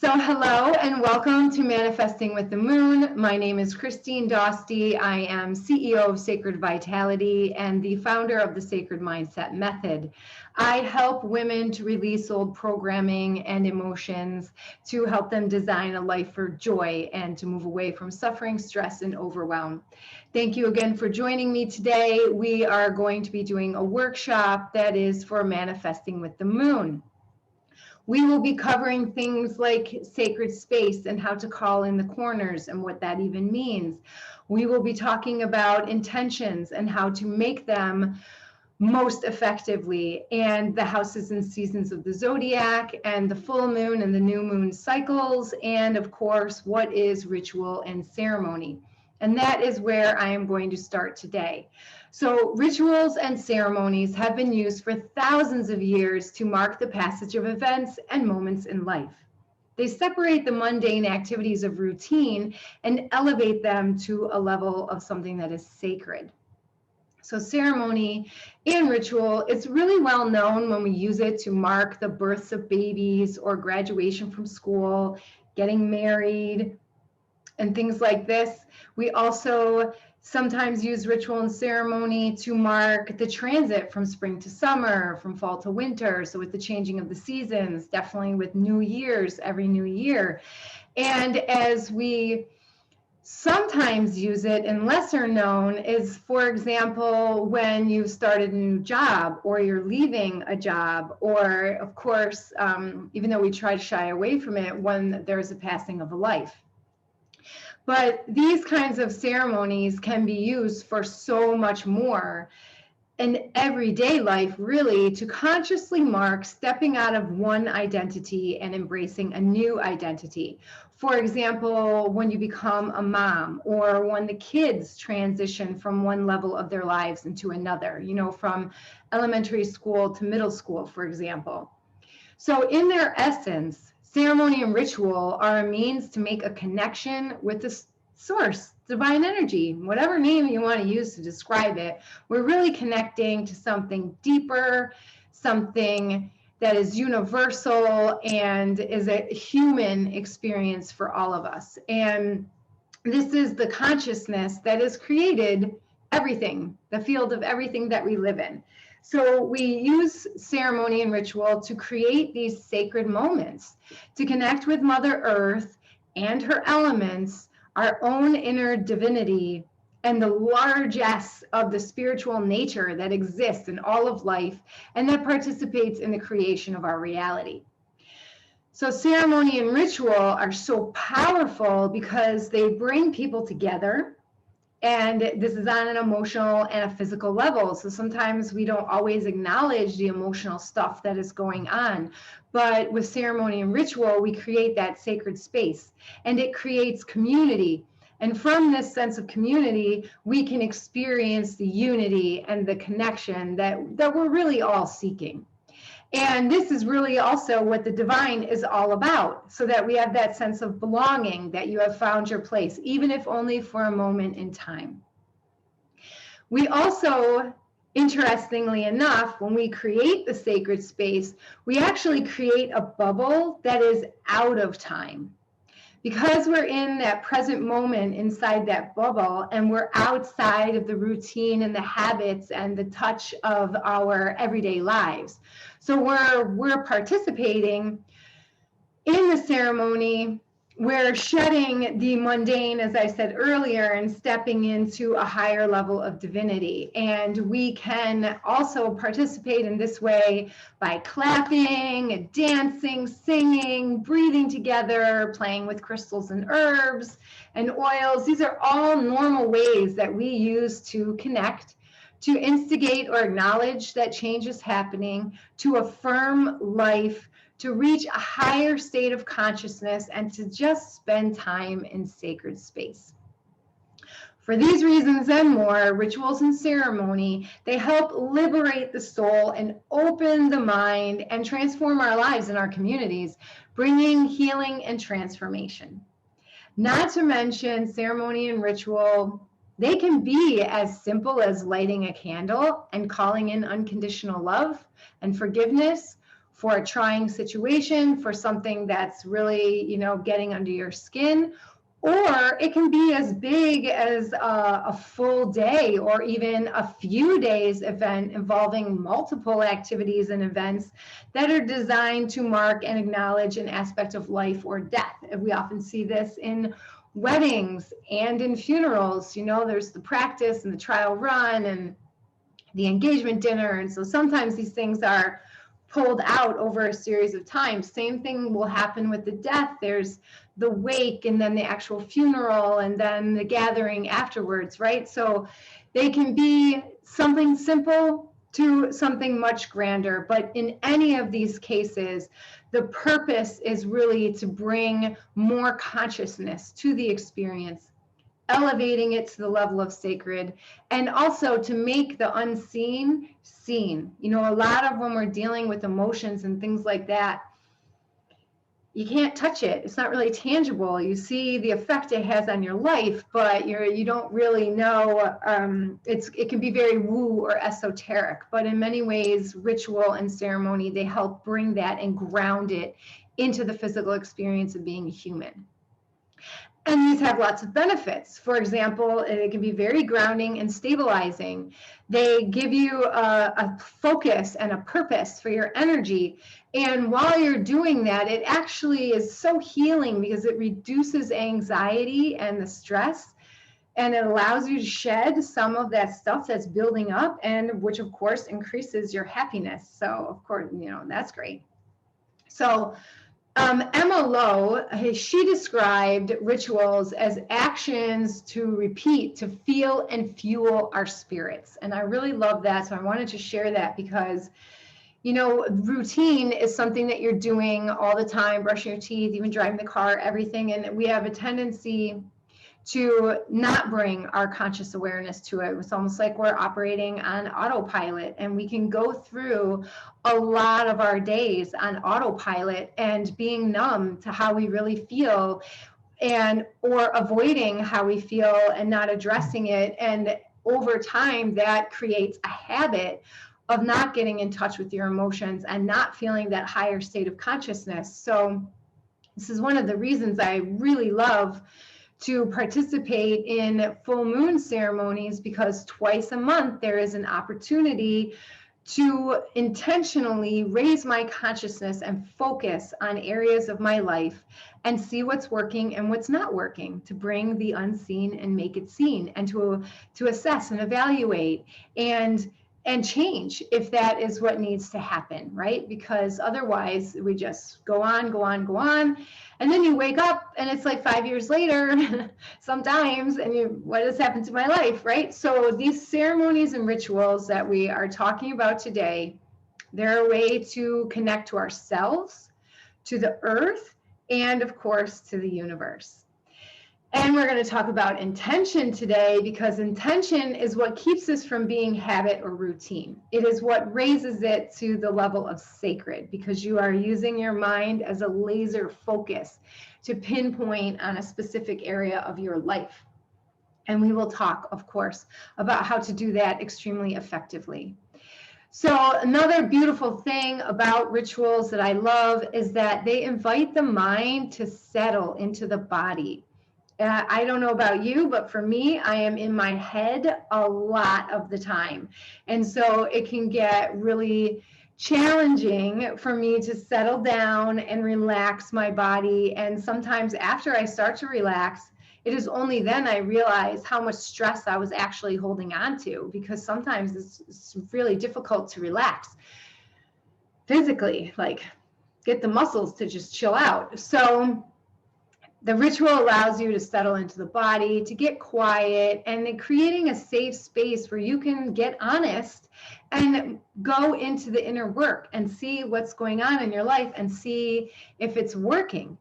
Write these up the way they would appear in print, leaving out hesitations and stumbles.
Hello and welcome to Manifesting with the Moon. My name is Christine Dosty. I am CEO of Sacred Vitality and the founder of the Sacred Mindset Method. I help women to release old programming and emotions to help them design a life for joy and to move away from suffering, stress, and overwhelm. Thank you again for joining me today. We are going to be doing a workshop that is for manifesting with the moon. We will be covering things like sacred space and how to call in the corners and what that even means. We will be talking about intentions and how to make them most effectively, and the houses and seasons of the zodiac and the full moon and the new moon cycles, and of course, what is ritual and ceremony. And that is where I am going to start today. So rituals and ceremonies have been used for thousands of years to mark the passage of events and moments in life. They separate the mundane activities of routine and elevate them to a level of something that is sacred. So ceremony and ritual, it's really well known when we use it to mark the births of babies or graduation from school, getting married, and things like this. We also sometimes use ritual and ceremony to mark the transit from spring to summer, from fall to winter. So with the changing of the seasons, definitely with New Year's, every new year. And as we sometimes use it and lesser known is, for example, when you started a new job or you're leaving a job, or of course, even though we try to shy away from it, when there's a passing of a life. But these kinds of ceremonies can be used for so much more in everyday life, really, to consciously mark stepping out of one identity and embracing a new identity. For example, when you become a mom, or when the kids transition from one level of their lives into another, from elementary school to middle school, for example. So in their essence, ceremony and ritual are a means to make a connection with the source, divine energy, whatever name you want to use to describe it. We're really connecting to something deeper, something that is universal and is a human experience for all of us. And this is the consciousness that has created everything, the field of everything that we live in. So we use ceremony and ritual to create these sacred moments, to connect with Mother Earth and her elements, our own inner divinity, and the largess of the spiritual nature that exists in all of life and that participates in the creation of our reality. So ceremony and ritual are so powerful because they bring people together. And this is on an emotional and a physical level. So sometimes we don't always acknowledge the emotional stuff that is going on. But with ceremony and ritual, we create that sacred space, and it creates community. And from this sense of community, we can experience the unity and the connection that we're really all seeking. And this is really also what the divine is all about, so that we have that sense of belonging, that you have found your place, even if only for a moment in time. We also, interestingly enough, when we create the sacred space, we actually create a bubble that is out of time. Because we're in that present moment inside that bubble, and we're outside of the routine and the habits and the touch of our everyday lives. So we're participating in the ceremony. We're shedding the mundane, as I said earlier, and stepping into a higher level of divinity. And we can also participate in this way by clapping, dancing, singing, breathing together, playing with crystals and herbs and oils. These are all normal ways that we use to connect, to instigate or acknowledge that change is happening, to affirm life, to reach a higher state of consciousness, and to just spend time in sacred space. For these reasons and more, rituals and ceremony, they help liberate the soul and open the mind and transform our lives and our communities, bringing healing and transformation. Not to mention, ceremony and ritual, they can be as simple as lighting a candle and calling in unconditional love and forgiveness, for a trying situation, for something that's really, getting under your skin. Or it can be as big as a full day or even a few days event involving multiple activities and events that are designed to mark and acknowledge an aspect of life or death. And we often see this in weddings and in funerals. There's the practice and the trial run and the engagement dinner. And so sometimes these things are pulled out over a series of times. Same thing will happen with the death. There's the wake and then the actual funeral and then the gathering afterwards, right? So they can be something simple to something much grander. But in any of these cases, the purpose is really to bring more consciousness to the experience, elevating it to the level of sacred, and also to make the unseen seen. A lot of when we're dealing with emotions and things like that, you can't touch it. It's not really tangible. You see the effect it has on your life, but you don't really know. It can be very woo or esoteric, but in many ways, ritual and ceremony, they help bring that and ground it into the physical experience of being a human. And these have lots of benefits. For example, it can be very grounding and stabilizing. They give you a focus and a purpose for your energy. And while you're doing that, it actually is so healing because it reduces anxiety and the stress. And it allows you to shed some of that stuff that's building up, and which of course increases your happiness. So of course, that's great. So Emma Lowe, she described rituals as actions to repeat, to feel and fuel our spirits. And I really love that. So I wanted to share that because, routine is something that you're doing all the time, brushing your teeth, even driving the car, everything. And we have a tendency to not bring our conscious awareness to it. It's almost like we're operating on autopilot, and we can go through a lot of our days on autopilot and being numb to how we really feel, or avoiding how we feel and not addressing it. And over time, that creates a habit of not getting in touch with your emotions and not feeling that higher state of consciousness. So this is one of the reasons I really love to participate in full moon ceremonies, because twice a month there is an opportunity to intentionally raise my consciousness and focus on areas of my life and see what's working and what's not working, to bring the unseen and make it seen, and to assess and evaluate and change if that is what needs to happen, right? Because otherwise we just go on. And then you wake up and it's like 5 years later sometimes, and what has happened to my life, right? So these ceremonies and rituals that we are talking about today, they're a way to connect to ourselves, to the earth, and of course to the universe. And we're going to talk about intention today, because intention is what keeps us from being habit or routine. It is what raises it to the level of sacred, because you are using your mind as a laser focus to pinpoint on a specific area of your life. And we will talk, of course, about how to do that extremely effectively. So another beautiful thing about rituals that I love is that they invite the mind to settle into the body. I don't know about you, but for me, I am in my head a lot of the time. And so it can get really challenging for me to settle down and relax my body. And sometimes after I start to relax, it is only then I realize how much stress I was actually holding on to, because sometimes it's really difficult to relax physically, like get the muscles to just chill out. So the ritual allows you to settle into the body, to get quiet, and then creating a safe space where you can get honest and go into the inner work and see what's going on in your life and see if it's working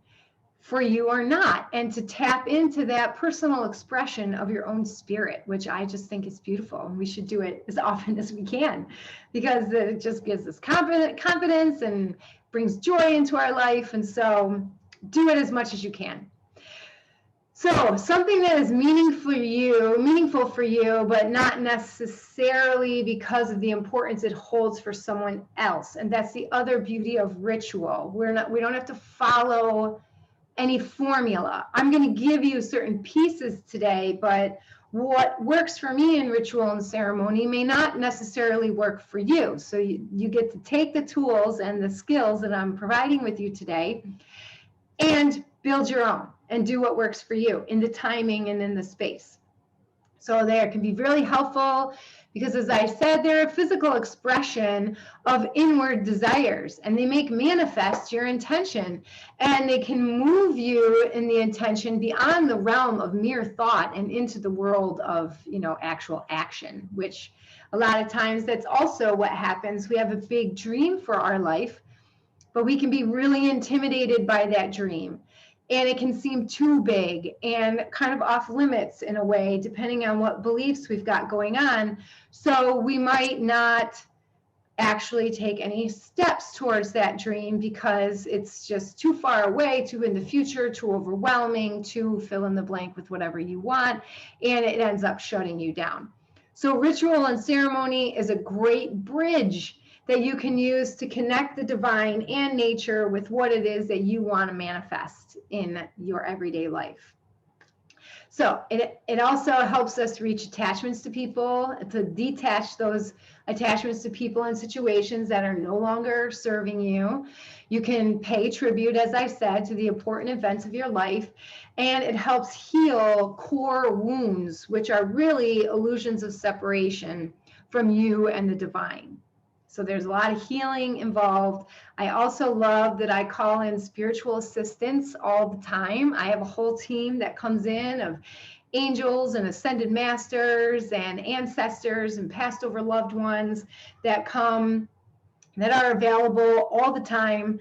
for you or not, and to tap into that personal expression of your own spirit, which I just think is beautiful. We should do it as often as we can, because it just gives us confidence and brings joy into our life. And so do it as much as you can. So something that is meaningful for you, but not necessarily because of the importance it holds for someone else. And that's the other beauty of ritual. We don't have to follow any formula. I'm going to give you certain pieces today, but what works for me in ritual and ceremony may not necessarily work for you. So you get to take the tools and the skills that I'm providing with you today and build your own and do what works for you in the timing and in the space. So they can be really helpful because, as I said, they're a physical expression of inward desires, and they make manifest your intention, and they can move you in the intention beyond the realm of mere thought and into the world of, actual action, which a lot of times that's also what happens. We have a big dream for our life, but we can be really intimidated by that dream. And it can seem too big and kind of off limits in a way, depending on what beliefs we've got going on. So we might not actually take any steps towards that dream because it's just too far away, too in the future, too overwhelming, too fill in the blank with whatever you want, and it ends up shutting you down. So ritual and ceremony is a great bridge that you can use to connect the divine and nature with what it is that you want to manifest in your everyday life. So it also helps us reach attachments to people, to detach those attachments to people and situations that are no longer serving you. You can pay tribute, as I said, to the important events of your life, and it helps heal core wounds, which are really illusions of separation from you and the divine. So there's a lot of healing involved. I also love that I call in spiritual assistants all the time. I have a whole team that comes in of angels and ascended masters and ancestors and passed over loved ones that are available all the time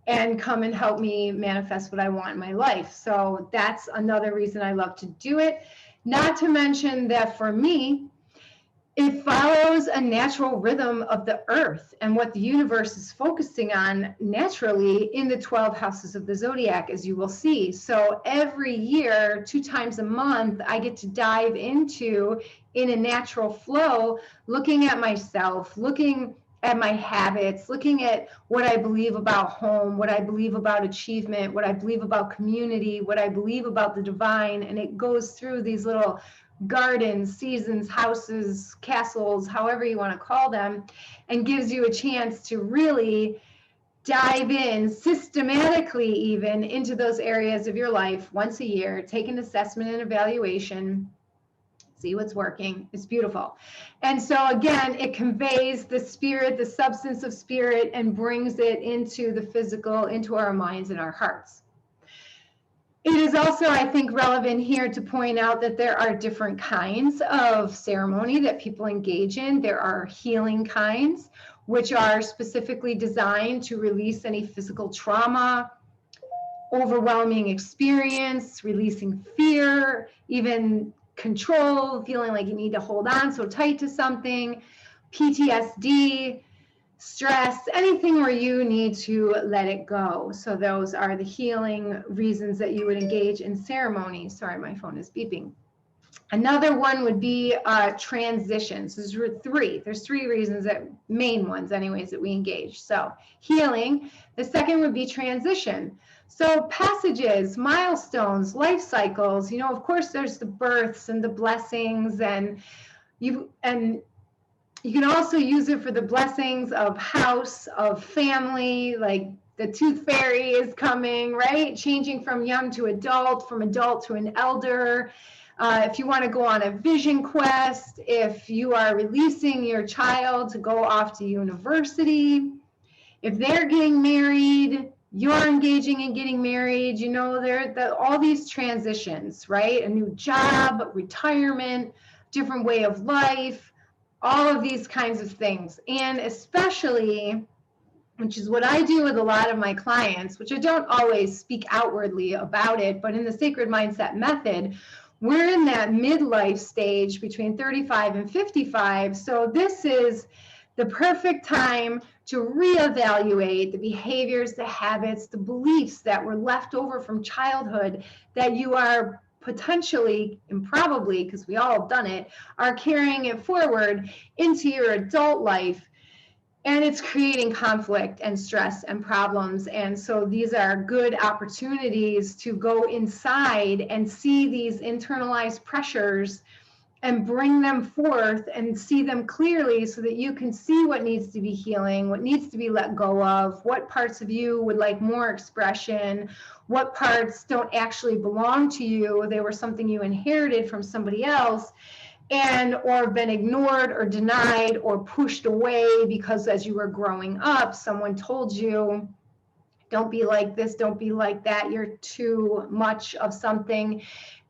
and come and help me manifest what I want in my life. So that's another reason I love to do it. Not to mention that for me, it follows a natural rhythm of the earth and what the universe is focusing on naturally in the 12 houses of the zodiac, as you will see. So every year, 2 times a month, I get to dive into, in a natural flow, looking at myself, looking at my habits, looking at what I believe about home, what I believe about achievement, what I believe about community, what I believe about the divine. And it goes through these little gardens, seasons, houses, castles, however you want to call them, and gives you a chance to really dive in systematically even into those areas of your life once a year, take an assessment and evaluation, see what's working. It's beautiful. And so again, it conveys the spirit, the substance of spirit, and brings it into the physical, into our minds and our hearts. It is also, I think, relevant here to point out that there are different kinds of ceremony that people engage in. There are healing kinds, which are specifically designed to release any physical trauma, overwhelming experience, releasing fear, even control, feeling like you need to hold on so tight to something, PTSD, stress, anything where you need to let it go. So those are the healing reasons that you would engage in ceremony. Sorry, my phone is beeping. Another one would be transitions. There's 3. There's 3 reasons, that main ones anyways, that we engage. So healing. The second would be transition. So passages, milestones, life cycles. Of course, there's the births and the blessings, and you can also use it for the blessings of house, of family, like the tooth fairy is coming, right? Changing from young to adult, from adult to an elder. If you want to go on a vision quest, if you are releasing your child to go off to university, if they're getting married, you're engaging in getting married, all these transitions, right? A new job, retirement, different way of life, all of these kinds of things. And especially, which is what I do with a lot of my clients, which I don't always speak outwardly about it, but in the Sacred Mindset Method, we're in that midlife stage between 35 and 55. So this is the perfect time to reevaluate the behaviors, the habits, the beliefs that were left over from childhood that you are potentially and probably, because we all have done it, are carrying it forward into your adult life. And it's creating conflict and stress and problems. And so these are good opportunities to go inside and see these internalized pressures and bring them forth and see them clearly so that you can see what needs to be healing, what needs to be let go of, what parts of you would like more expression, what parts don't actually belong to you. They were something you inherited from somebody else, and or been ignored or denied or pushed away because as you were growing up, someone told you, don't be like this, don't be like that, you're too much of something.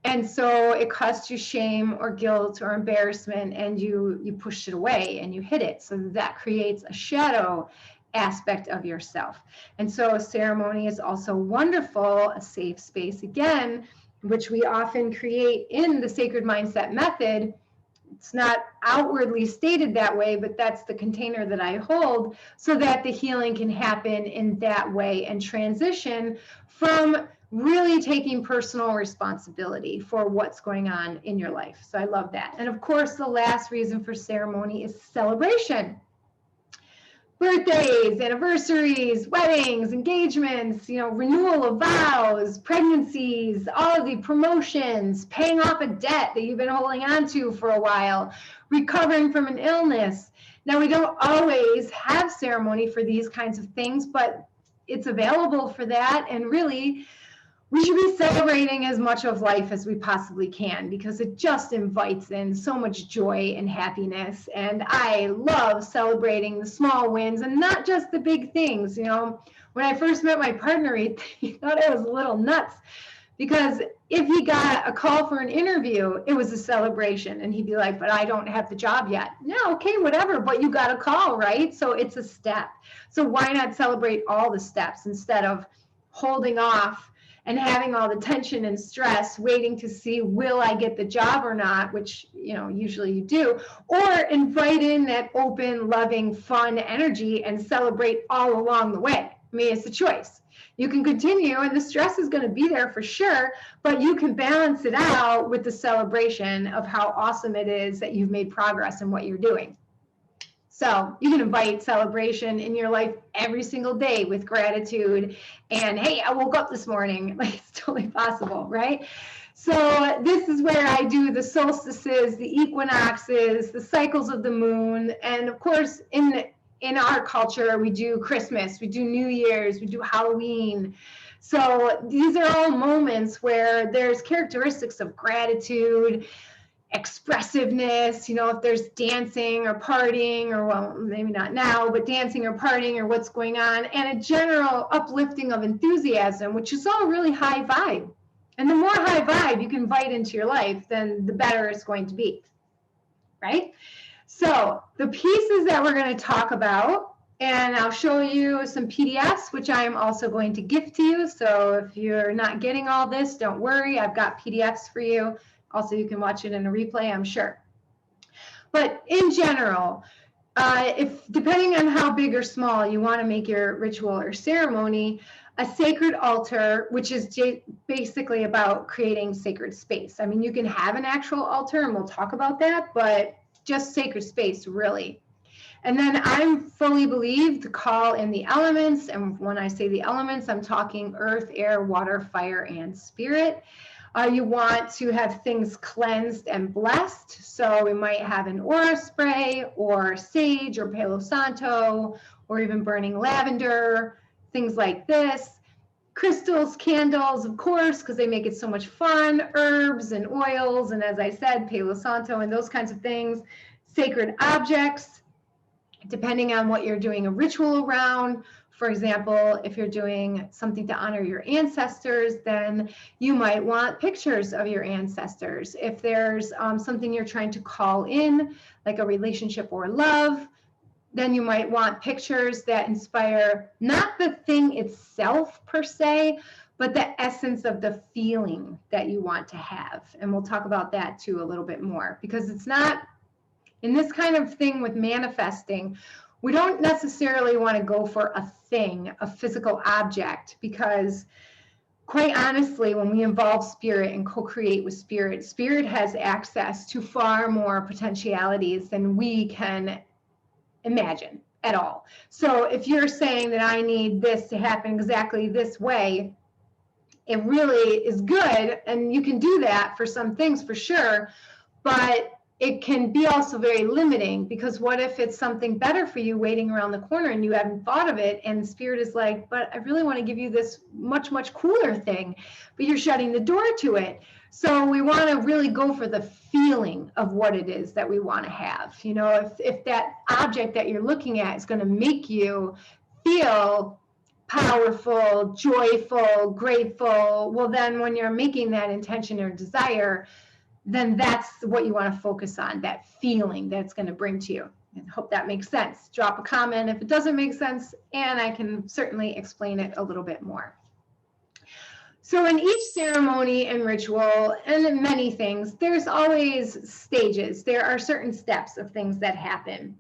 And so it caused you shame or guilt or embarrassment, and you pushed it away and you hid it. So that creates a shadow aspect of yourself. And so a ceremony is also wonderful, a safe space, again, which we often create in the Sacred Mindset method. It's not outwardly stated that way, but that's the container that I hold, so that the healing can happen in that way and transition from really taking personal responsibility for what's going on in your life. So I love that. And of course, the last reason for ceremony is celebration. Birthdays, anniversaries, weddings, engagements, renewal of vows, pregnancies, all of the promotions, paying off a debt that you've been holding on to for a while, recovering from an illness. Now, we don't always have ceremony for these kinds of things, but it's available for that. And really, we should be celebrating as much of life as we possibly can, because it just invites in so much joy and happiness. And I love celebrating the small wins and not just the big things. When I first met my partner, he thought I was a little nuts, because if he got a call for an interview, it was a celebration. And he'd be like, but I don't have the job yet. No, okay, whatever, but you got a call, right? So it's a step. So why not celebrate all the steps instead of holding off and having all the tension and stress, waiting to see, will I get the job or not, which, usually you do, or invite in that open, loving, fun energy and celebrate all along the way. I mean, it's a choice. You can continue, and the stress is going to be there for sure, but you can balance it out with the celebration of how awesome it is that you've made progress in what you're doing. So you can invite celebration in your life every single day with gratitude. And hey, I woke up this morning. Like, it's totally possible, right? So this is where I do the solstices, the equinoxes, the cycles of the moon. And of course, in our culture, we do Christmas, we do New Year's, we do Halloween. So these are all moments where there's characteristics of gratitude, expressiveness, if there's dancing or partying, or well, maybe not now, but dancing or partying or what's going on, and a general uplifting of enthusiasm, which is all really high vibe. And the more high vibe you can invite into your life, then the better it's going to be, right? So the pieces that we're going to talk about, and I'll show you some PDFs, which I am also going to gift to you. So if you're not getting all this, don't worry, I've got PDFs for you. Also, you can watch it in a replay, I'm sure. But in general, if depending on how big or small you want to make your ritual or ceremony, a sacred altar, which is basically about creating sacred space. I mean, you can have an actual altar, and we'll talk about that, but just sacred space, really. And then I fully believe to call in the elements. And when I say the elements, I'm talking earth, air, water, fire, and spirit. You want to have things cleansed and blessed. So we might have an aura spray or sage or Palo Santo, or even burning lavender, things like this. Crystals, candles, of course, because they make it so much fun. Herbs and oils, and as I said, Palo Santo and those kinds of things. Sacred objects, depending on what you're doing a ritual around. For example, if you're doing something to honor your ancestors, then you might want pictures of your ancestors. If there's something you're trying to call in, like a relationship or love, then you might want pictures that inspire not the thing itself per se, but the essence of the feeling that you want to have. And we'll talk about that too a little bit more, because it's not, in this kind of thing with manifesting, we don't necessarily want to go for a thing, a physical object, because quite honestly, when we involve spirit and co-create with spirit, spirit has access to far more potentialities than we can imagine at all. So if you're saying that I need this to happen exactly this way, it really is good, and you can do that for some things for sure, but it can be also very limiting, because what if it's something better for you waiting around the corner and you haven't thought of it, and spirit is like, but I really want to give you this much, much cooler thing, but you're shutting the door to it. So we want to really go for the feeling of what it is that we want to have. You know, if that object that you're looking at is going to make you feel powerful, joyful, grateful, well, then when you're making that intention or desire, then that's what you want to focus on, that feeling that's going to bring to you. I hope that makes sense. Drop a comment if it doesn't make sense, and I can certainly explain it a little bit more. So in each ceremony and ritual, and in many things, there's always stages. There are certain steps of things that happen.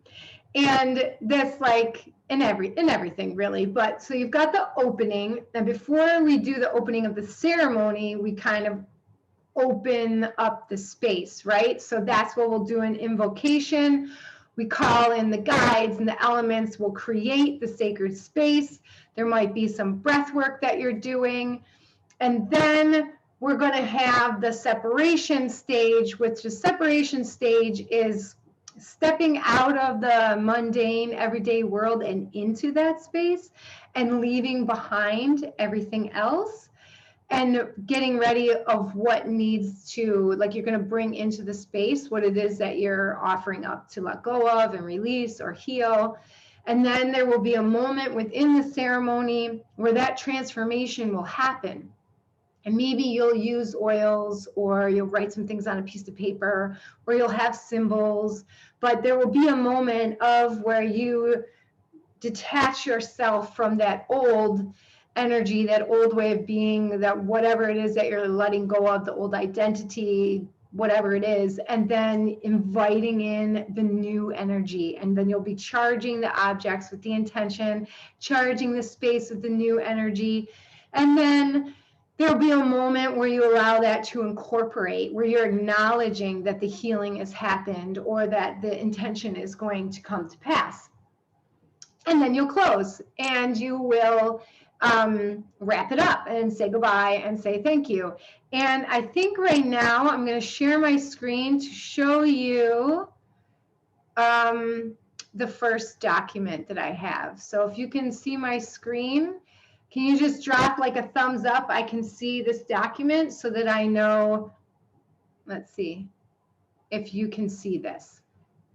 And that's like in everything really. But so you've got the opening, and before we do the opening of the ceremony, we kind of open up the space, right? So that's what we'll do an invocation. We call in the guides and the elements. We'll create the sacred space. There might be some breath work that you're doing. And then we're going to have the separation stage, which the separation stage is stepping out of the mundane everyday world and into that space and leaving behind everything else and getting ready of what needs to, like, you're going to bring into the space what it is that you're offering up to let go of and release or heal. And then there will be a moment within the ceremony where that transformation will happen. And maybe you'll use oils, or you'll write some things on a piece of paper, or you'll have symbols, but there will be a moment of where you detach yourself from that old energy, that old way of being, that whatever it is that you're letting go of, the old identity, whatever it is, and then inviting in the new energy. And then you'll be charging the objects with the intention, charging the space with the new energy. And then there'll be a moment where you allow that to incorporate, where you're acknowledging that the healing has happened or that the intention is going to come to pass. And then you'll close and you will wrap it up and say goodbye and say thank you. And I think right now I'm going to share my screen to show you the first document that I have. So if you can see my screen, can you just drop like a thumbs up? I can see this document so that I know, let's see, if you can see this.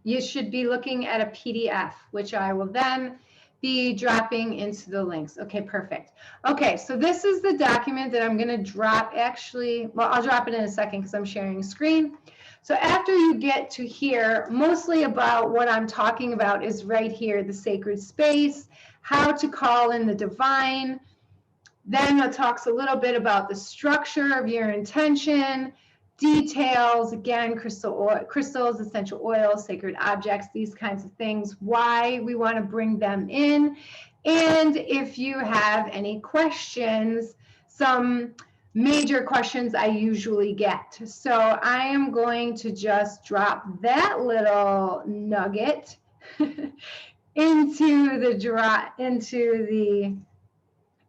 You should be looking at a PDF, which I will then be dropping into the links. Okay, perfect. Okay, so this is the document that I'm going to drop. Actually, well, I'll drop it in a second because I'm sharing a screen. So after you get to here, mostly about what I'm talking about is right here, the sacred space, how to call in the divine. Then it talks a little bit about the structure of your intention, details, again, crystals, essential oils, sacred objects, these kinds of things, why we want to bring them in. And if you have any questions, some major questions I usually get. So I am going to just drop that little nugget into the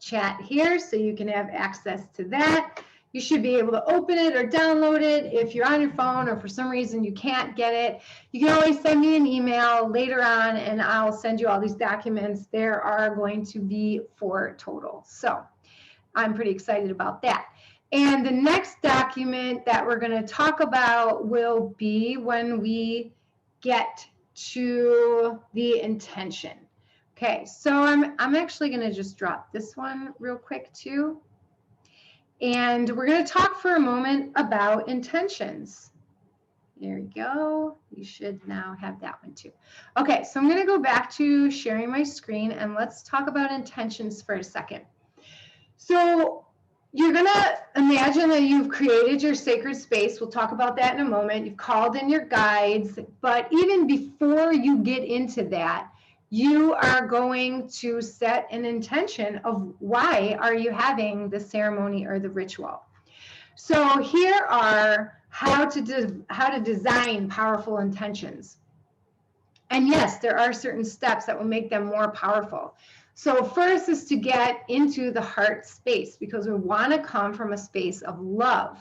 chat here so you can have access to that. You should be able to open it or download it. If you're on your phone or for some reason you can't get it, you can always send me an email later on and I'll send you all these documents. There are going to be 4 total. So I'm pretty excited about that. And the next document that we're going to talk about will be when we get to the intention. Okay, so I'm actually going to just drop this one real quick too. And we're going to talk for a moment about intentions. There we go. You should now have that one too. Okay, so I'm going to go back to sharing my screen and let's talk about intentions for a second. So you're going to imagine that you've created your sacred space. We'll talk about that in a moment. You've called in your guides, but even before you get into that, you are going to set an intention of why are you having the ceremony or the ritual. So here are how to design powerful intentions. And yes, there are certain steps that will make them more powerful. So first is to get into the heart space, because we want to come from a space of love.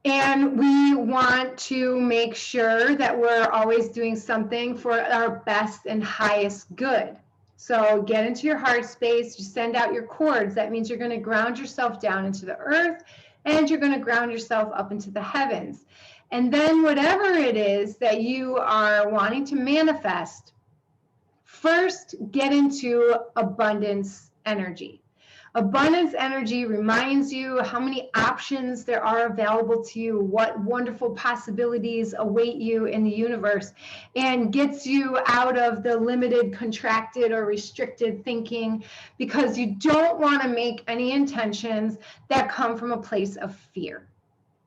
And we want to make sure that we're always doing something for our best and highest good. So get into your heart space, you send out your cords. That means you're going to ground yourself down into the earth, and you're going to ground yourself up into the heavens. And then whatever it is that you are wanting to manifest, first get into abundance energy. Abundance energy reminds you how many options there are available to you, what wonderful possibilities await you in the universe, and gets you out of the limited, contracted, or restricted thinking, because you don't want to make any intentions that come from a place of fear.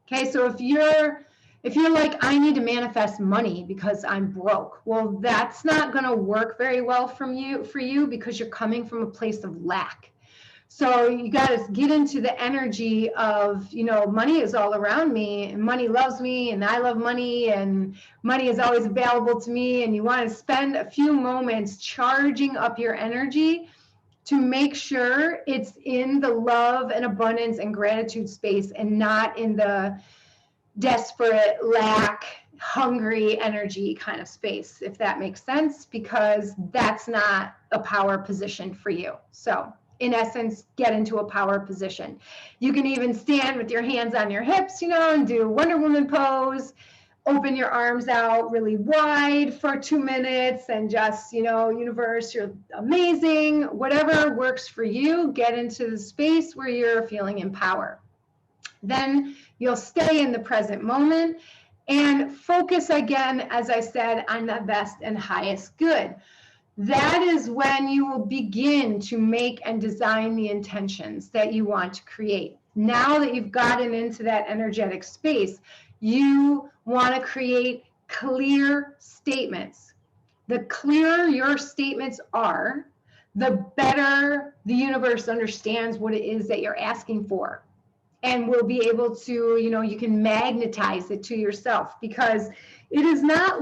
Okay, so if you're like, I need to manifest money because I'm broke, well, that's not going to work very well for you because you're coming from a place of lack. So you got to get into the energy of, money is all around me, and money loves me, and I love money, and money is always available to me. And you want to spend a few moments charging up your energy to make sure it's in the love and abundance and gratitude space, and not in the desperate, lack, hungry energy kind of space, if that makes sense, because that's not a power position for you. So in essence, get into a power position. You can even stand with your hands on your hips, and do Wonder Woman pose. Open your arms out really wide for 2 minutes and just, universe, you're amazing. Whatever works for you, get into the space where you're feeling in power. Then you'll stay in the present moment and focus again, as I said, on the best and highest good. That is when you will begin to make and design the intentions that you want to create. Now that you've gotten into that energetic space, you want to create clear statements. The clearer your statements are, the better the universe understands what it is that you're asking for, and will be able to, you can magnetize it to yourself, because it is not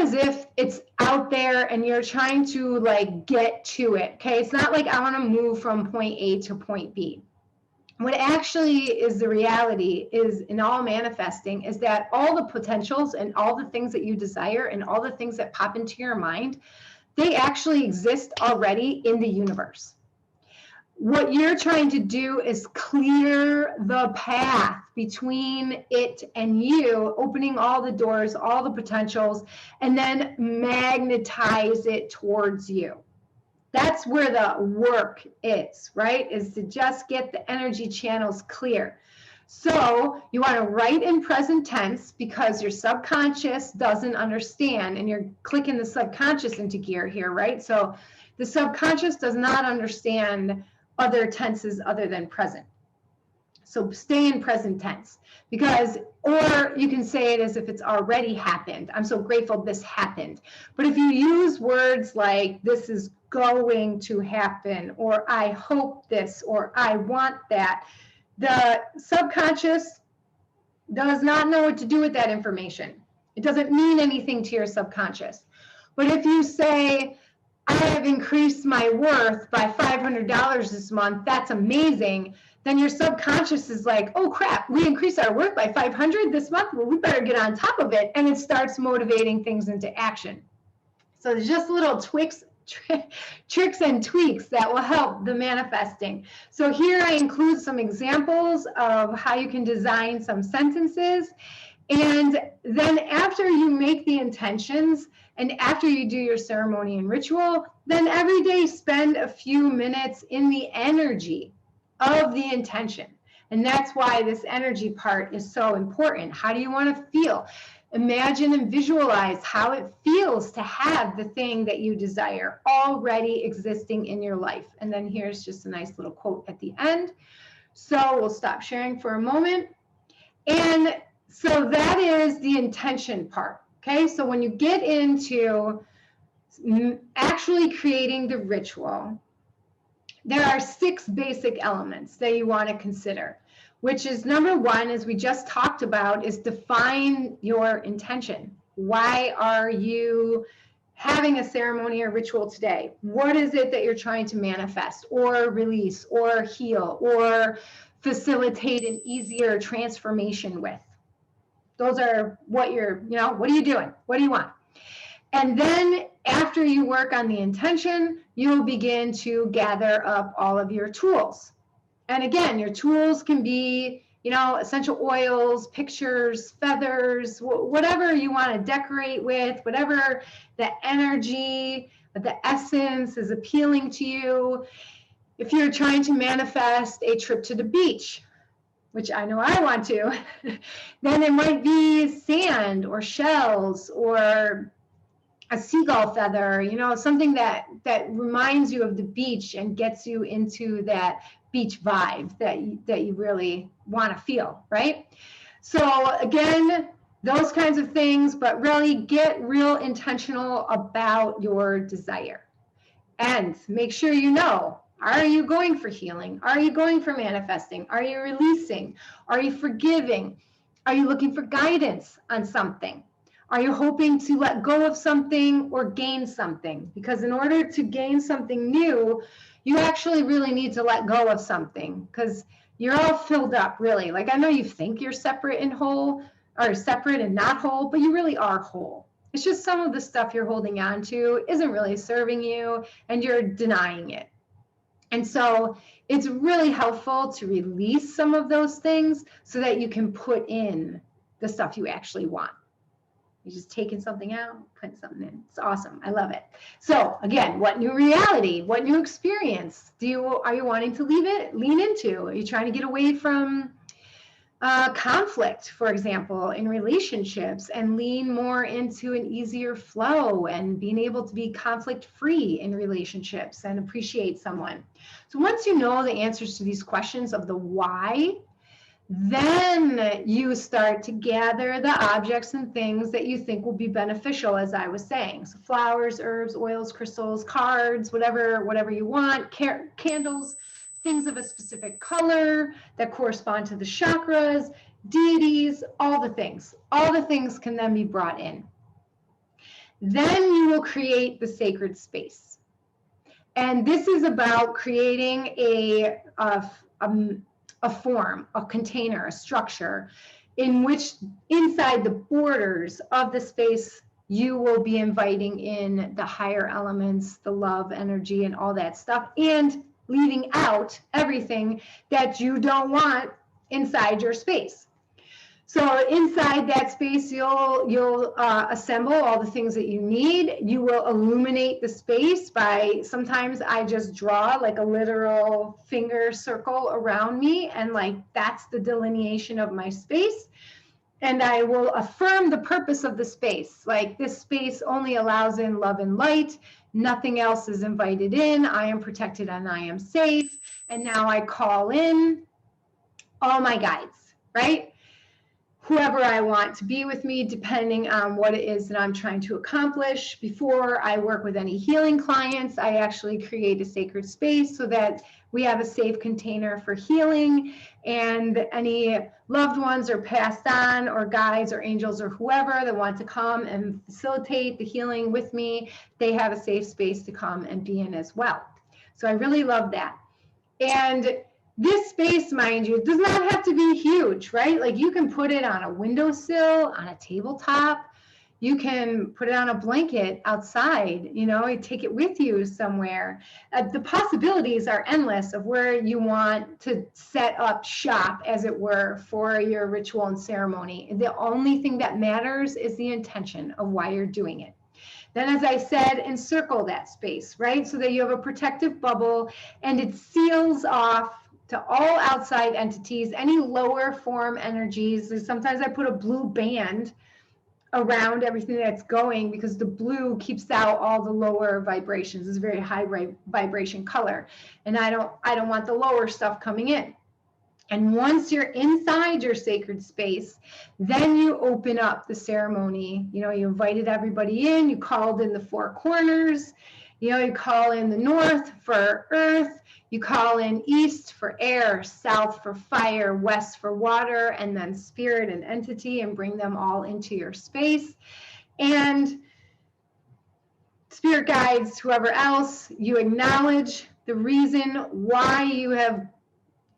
as if it's out there and you're trying to get to it. Okay, it's not like I want to move from point A to point B. What actually is the reality is, in all manifesting, is that all the potentials and all the things that you desire and all the things that pop into your mind, they actually exist already in the universe. What you're trying to do is clear the path between it and you, opening all the doors, all the potentials, and then magnetize it towards you. That's where the work is, right? Is to just get the energy channels clear. So you want to write in present tense, because your subconscious doesn't understand, and you're clicking the subconscious into gear here, right? So the subconscious does not understand other tenses other than present. So stay in present tense, because, or you can say it as if it's already happened. I'm so grateful this happened. But if you use words like this is going to happen, or I hope this, or I want that, the subconscious does not know what to do with that information. It doesn't mean anything to your subconscious. But if you say, I have increased my worth by $500 this month, that's amazing, then your subconscious is like, oh crap, we increased our worth by 500 this month, well, we better get on top of it, and it starts motivating things into action. So there's just little tricks and tweaks that will help the manifesting. So here I include some examples of how you can design some sentences. And then after you make the intentions, and after you do your ceremony and ritual, then every day spend a few minutes in the energy of the intention. And that's why this energy part is so important. How do you want to feel? Imagine and visualize how it feels to have the thing that you desire already existing in your life. And then here's just a nice little quote at the end. So we'll stop sharing for a moment. And so that is the intention part. Okay, so when you get into actually creating the ritual, there are 6 basic elements that you want to consider, which is number 1, as we just talked about, is define your intention. Why are you having a ceremony or ritual today? What is it that you're trying to manifest or release or heal or facilitate an easier transformation with? Those are what you're, what are you doing? What do you want? And then after you work on the intention, you'll begin to gather up all of your tools. And again, your tools can be, essential oils, pictures, feathers, whatever you want to decorate with, whatever the energy, the essence is appealing to you. If you're trying to manifest a trip to the beach, which I know I want to, then it might be sand or shells or a seagull feather, something that reminds you of the beach and gets you into that beach vibe that you really want to feel, right? So again, those kinds of things, but really get real intentional about your desire. And make sure you know, are you going for healing? Are you going for manifesting? Are you releasing? Are you forgiving? Are you looking for guidance on something? Are you hoping to let go of something or gain something? Because in order to gain something new, you actually really need to let go of something, because you're all filled up, really. Like, I know you think you're separate and whole, or separate and not whole, but you really are whole. It's just some of the stuff you're holding on to isn't really serving you and you're denying it. And so it's really helpful to release some of those things so that you can put in the stuff you actually want. You're just taking something out, putting something in. It's awesome. I love it. So again, what new reality, what new experience are you wanting to lean into? Are you trying to get away from conflict, for example, in relationships, and lean more into an easier flow and being able to be conflict-free in relationships and appreciate someone? So once you know the answers to these questions of the why, then you start to gather the objects and things that you think will be beneficial, as I was saying. So flowers, herbs, oils, crystals, cards, whatever you want, candles, things of a specific color that correspond to the chakras, deities, all the things. All the things can then be brought in. Then you will create the sacred space. And this is about creating a form, a container, a structure in which inside the borders of the space you will be inviting in the higher elements, the love energy and all that stuff, and leaving out everything that you don't want inside your space. So inside that space, you'll assemble all the things that you need. You will illuminate the space by, sometimes I just draw like a literal finger circle around me, and like that's the delineation of my space. And I will affirm the purpose of the space. Like, this space only allows in love and light. Nothing else is invited in. I am protected and I am safe. And now I call in all my guides, right? Whoever I want to be with me, depending on what it is that I'm trying to accomplish. Before I work with any healing clients, I actually create a sacred space so that we have a safe container for healing, and any loved ones are passed on, or guides or angels or whoever that want to come and facilitate the healing with me, they have a safe space to come and be in as well. So I really love that. And this space, mind you, does not have to be huge, right? Like, you can put it on a windowsill, on a tabletop. You can put it on a blanket outside, you take it with you somewhere. The possibilities are endless of where you want to set up shop, as it were, for your ritual and ceremony. The only thing that matters is the intention of why you're doing it. Then, as I said, encircle that space, right? So that you have a protective bubble, and it seals off to all outside entities, any lower form energies. Sometimes I put a blue band around everything that's going, because the blue keeps out all the lower vibrations. It's a very high vibration color, and I don't want the lower stuff coming in. And once you're inside your sacred space, then you open up the ceremony. You invited everybody in, you called in the four corners, you call in the north for earth, you call in east for air, south for fire, west for water, and then spirit and entity, and bring them all into your space. And spirit guides, whoever else, you acknowledge the reason why you have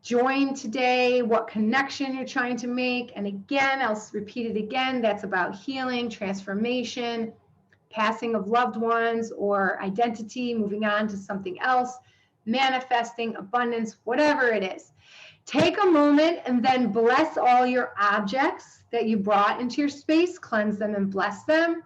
join today, what connection you're trying to make. And again, I'll repeat it again, that's about healing, transformation, passing of loved ones or identity, moving on to something else, manifesting abundance, whatever it is. Take a moment and then bless all your objects that you brought into your space, cleanse them and bless them.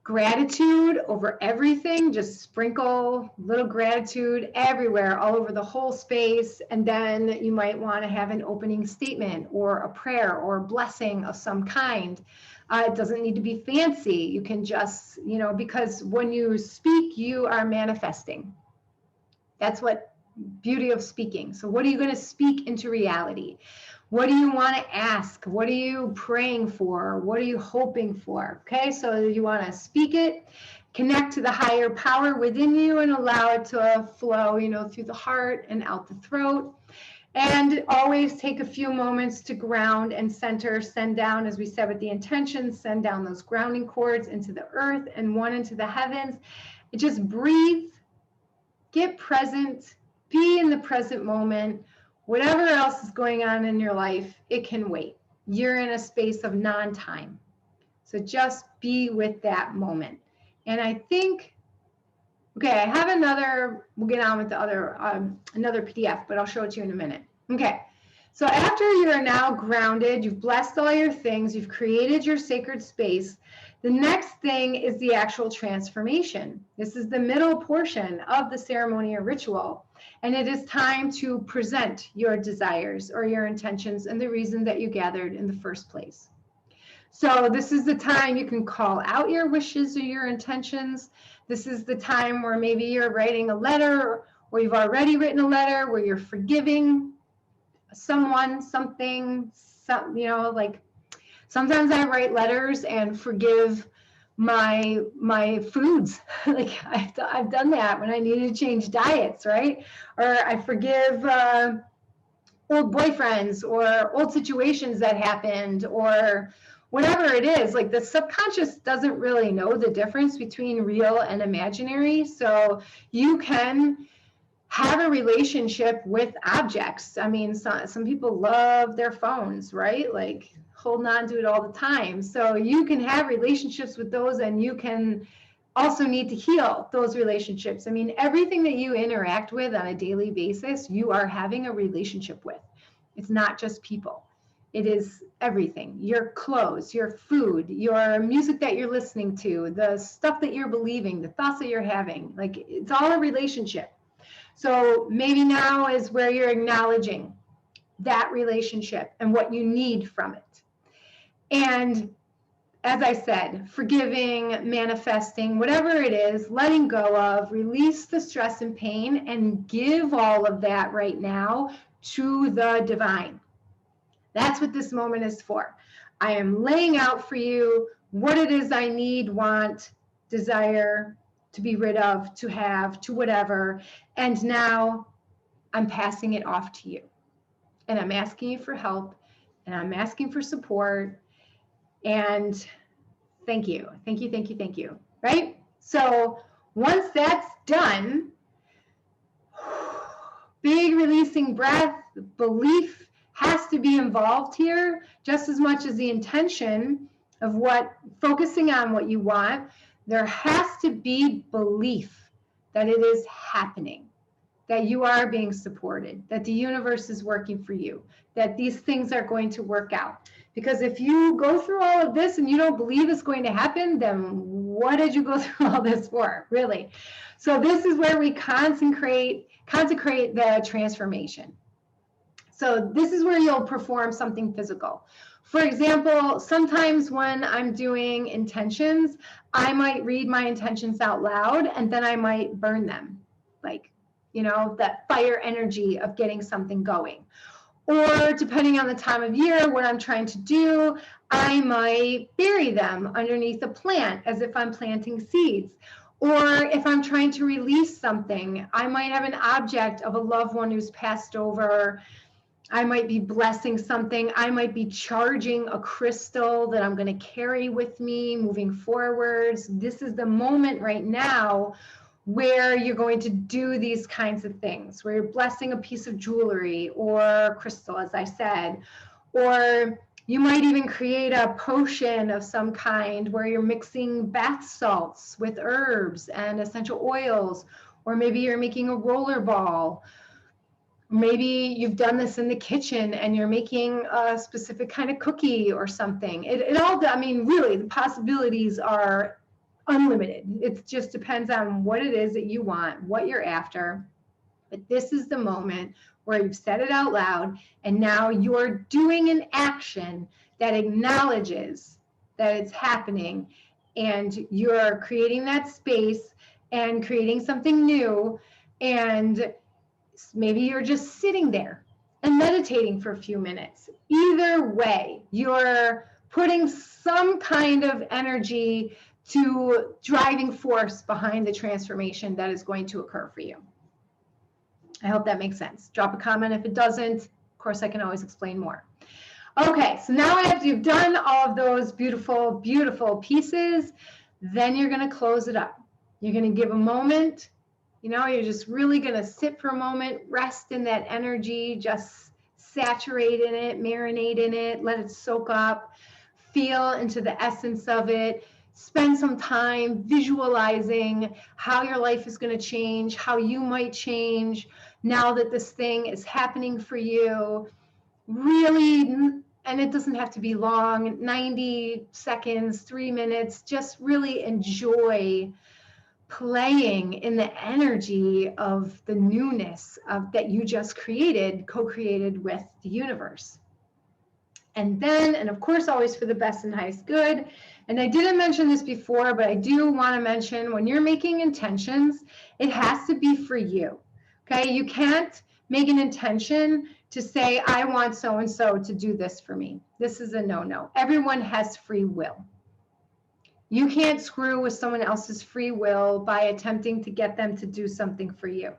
Gratitude over everything, just sprinkle little gratitude everywhere, all over the whole space. And then you might want to have an opening statement or a prayer or a blessing of some kind. It doesn't need to be fancy. You can just, because when you speak, you are manifesting. That's what beauty of speaking. So what are you going to speak into reality? What do you want to ask? What are you praying for? What are you hoping for? Okay, so you want to speak it, connect to the higher power within you and allow it to flow, through the heart and out the throat. And always take a few moments to ground and center, send down, as we said with the intention, send down those grounding cords into the earth and one into the heavens. And just breathe, get present, be in the present moment. Whatever else is going on in your life, it can wait. You're in a space of non-time. So just be with that moment. And I think, okay, I have we'll get on with the other, another PDF, but I'll show it to you in a minute. Okay, so after you are now grounded, you've blessed all your things, you've created your sacred space, the next thing is the actual transformation. This is the middle portion of the ceremony or ritual. And it is time to present your desires or your intentions and the reason that you gathered in the first place. So this is the time you can call out your wishes or your intentions. This is the time where maybe you're writing a letter or you've already written a letter where you're forgiving someone, something, like sometimes I write letters and forgive my foods. Like I've done that when I needed to change diets, right? Or I forgive old boyfriends or old situations that happened or whatever it is. Like the subconscious doesn't really know the difference between real and imaginary. So you can have a relationship with objects. I mean, some people love their phones, right? Like holding on to it all the time. So you can have relationships with those, and you can also need to heal those relationships. I mean, everything that you interact with on a daily basis, you are having a relationship with. It's not just people. It is everything. Your clothes, your food, your music that you're listening to, the stuff that you're believing, the thoughts that you're having. Like it's all a relationship. So maybe now is where you're acknowledging that relationship and what you need from it. And as I said, forgiving, manifesting, whatever it is, letting go of, release the stress and pain, and give all of that right now to the divine. That's what this moment is for. I am laying out for you what it is I need, want, desire to be rid of, to have, to whatever. And now I'm passing it off to you. And I'm asking you for help, and I'm asking for support. And thank you, thank you, thank you, thank you, right? So once that's done, big releasing breath, belief has to be involved here just as much as the intention of focusing on what you want. There has to be belief that it is happening, that you are being supported, that the universe is working for you, that these things are going to work out. Because if you go through all of this and you don't believe it's going to happen, then what did you go through all this for, really? So this is where we consecrate the transformation. So this is where you'll perform something physical. For example, sometimes when I'm doing intentions, I might read my intentions out loud and then I might burn them, like, that fire energy of getting something going. Or depending on the time of year, what I'm trying to do, I might bury them underneath a plant as if I'm planting seeds. Or if I'm trying to release something, I might have an object of a loved one who's passed over. I might be blessing something. I might be charging a crystal that I'm going to carry with me moving forwards. This is the moment right now where you're going to do these kinds of things, where you're blessing a piece of jewelry or crystal, as I said, or you might even create a potion of some kind where you're mixing bath salts with herbs and essential oils, or maybe you're making a roller ball. Maybe you've done this in the kitchen and you're making a specific kind of cookie or something. It all, I mean, really, the possibilities are unlimited. It just depends on what it is that you want, what you're after. But this is the moment where you've said it out loud and now you're doing an action that acknowledges that it's happening, and you're creating that space and creating something new. And maybe you're just sitting there and meditating for a few minutes. Either way, you're putting some kind of energy to driving force behind the transformation that is going to occur for you. I hope that makes sense. Drop a comment if it doesn't. Of course, I can always explain more. Okay, so now after you've done all of those beautiful, beautiful pieces, then you're going to close it up. You're going to give a moment. You know, you're just really going to sit for a moment, rest in that energy, just saturate in it, marinate in it, let it soak up, feel into the essence of it. Spend some time visualizing how your life is going to change, how you might change now that this thing is happening for you. Really, and it doesn't have to be long, 90 seconds, 3 minutes, just really enjoy playing in the energy of the newness of that you just created, co-created with the universe. And then, and of course, always for the best and highest good. And I didn't mention this before, but I do want to mention, when you're making intentions, it has to be for you. Okay, you can't make an intention to say, I want so-and-so to do this for me. This is a no-no. Everyone has free will. You can't screw with someone else's free will by attempting to get them to do something for you.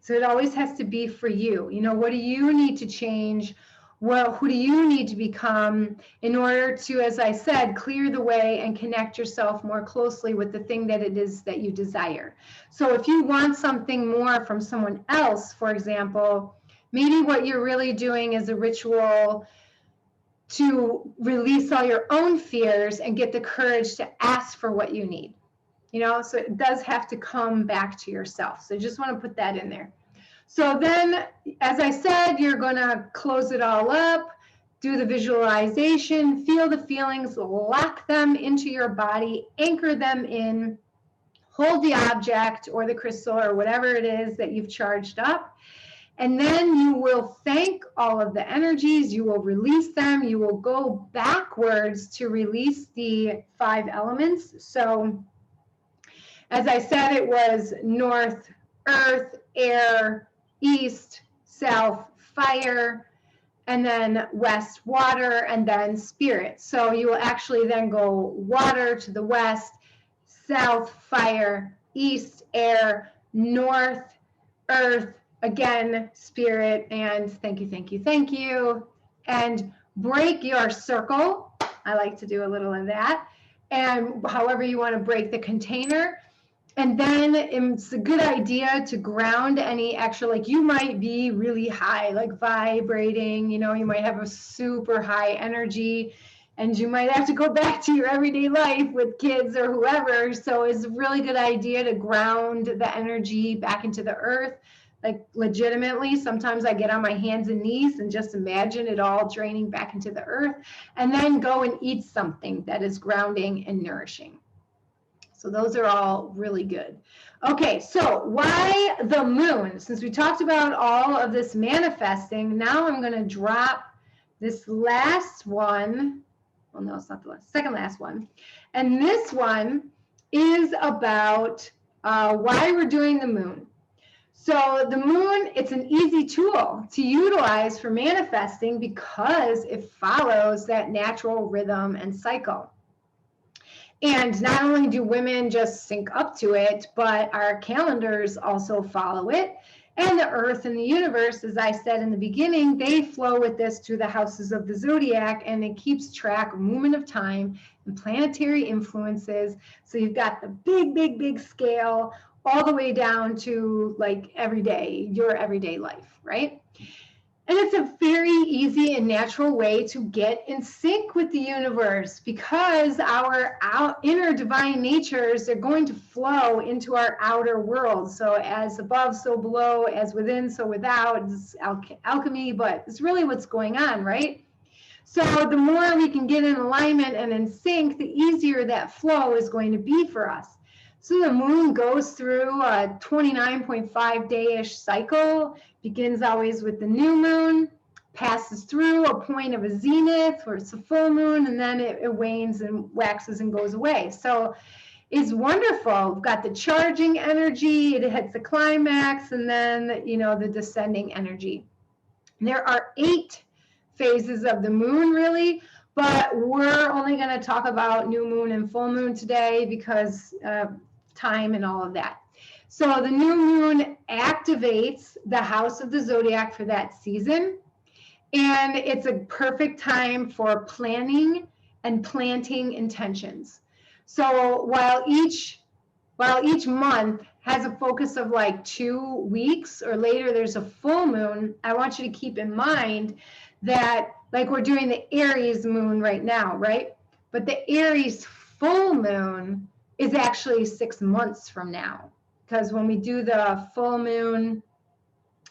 So it always has to be for you. You know, what do you need to change? Well, who do you need to become in order to, as I said, clear the way and connect yourself more closely with the thing that it is that you desire? So if you want something more from someone else, for example, maybe what you're really doing is a ritual to release all your own fears and get the courage to ask for what you need. You know, so it does have to come back to yourself. So I just want to put that in there. So then, as I said, you're going to close it all up, do the visualization, feel the feelings, lock them into your body, anchor them in, hold the object or the crystal or whatever it is that you've charged up. And then you will thank all of the energies, you will release them, you will go backwards to release the 5 elements. So, as I said, it was north, earth, air, east, south, fire, and then west, water, and then spirit. So you will actually then go water to the west, south, fire, east, air, north, earth, again, spirit, and thank you, thank you, thank you. And break your circle. I like to do a little of that. And however you want to break the container. And then it's a good idea to ground any extra, like you might be really high, like vibrating, you know, you might have a super high energy and you might have to go back to your everyday life with kids or whoever. So it's a really good idea to ground the energy back into the earth. Like legitimately, sometimes I get on my hands and knees and just imagine it all draining back into the earth, and then go and eat something that is grounding and nourishing. So those are all really good. Okay, so why the moon? Since we talked about all of this manifesting, now I'm going to drop this last one. Well, no, it's not the last, second last one. And this one is about why we're doing the moon. So the moon, it's an easy tool to utilize for manifesting because it follows that natural rhythm and cycle. And not only do women just sync up to it, but our calendars also follow it. And the earth and the universe, as I said in the beginning, they flow with this through the houses of the zodiac, and it keeps track of movement of time and planetary influences. So you've got the big scale all the way down to like everyday, your everyday life, right? And it's a very easy and natural way to get in sync with the universe because our inner divine natures are going to flow into our outer world. So as above, so below, as within, so without. It's alchemy, but it's really what's going on, right? So the more we can get in alignment and in sync, the easier that flow is going to be for us. So the moon goes through a 29.5 day-ish cycle, begins always with the new moon, passes through a point of a zenith where it's a full moon, and then it wanes and waxes and goes away. So it's wonderful. We've got the charging energy, it hits the climax, and then, you know, the descending energy. There are 8 phases of the moon, really, but we're only going to talk about new moon and full moon today because time and all of that. So the new moon activates the house of the zodiac for that season, and it's a perfect time for planning and planting intentions. So while each month has a focus of like 2 weeks or later there's a full moon, I want you to keep in mind that like we're doing the Aries moon right now, right? But the Aries full moon is actually 6 months from now, because when we do the full moon,